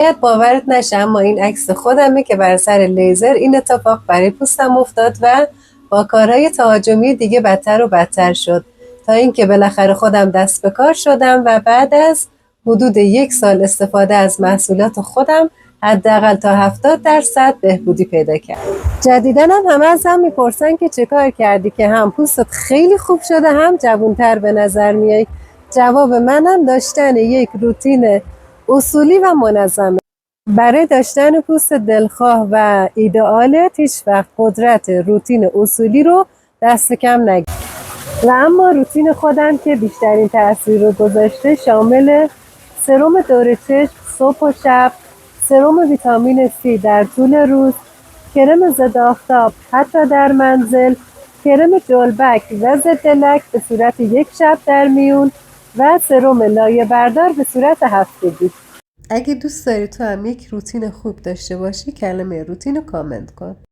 شاید باورت نشه اما این عکس خودمه که بر سر لیزر این اتفاق برای پوستم افتاد و با کارهای تهاجمی دیگه بدتر و بدتر شد تا اینکه بالاخره خودم دست به کار شدم و بعد از حدود 1 سال استفاده از محصولات خودم حداقل تا 70% بهبودی پیدا کرد. جدیداً هم همه ازم میپرسن که چه کار کردی که هم پوستت خیلی خوب شده هم جوانتر به نظر میای. جواب منم داشتن یک روتین اصولی و منظمه. برای داشتن پوست دلخواه و ایدئالت هیچ وقت قدرت روتین اصولی رو دست کم نگیر. و اما روتین خودم که بیشترین تاثیر رو گذاشته شامل سرم دور چشم صبح و شب، سرم ویتامین C در طول روز، کرم ضد آفتاب حتی در منزل، کرم جلبک و ضد لک به صورت 1 شب در میون و سرم لایه بردار به صورت هفتگی. اگه دوست داری تو هم یک روتین خوب داشته باشی کلمه روتین رو کامنت کن.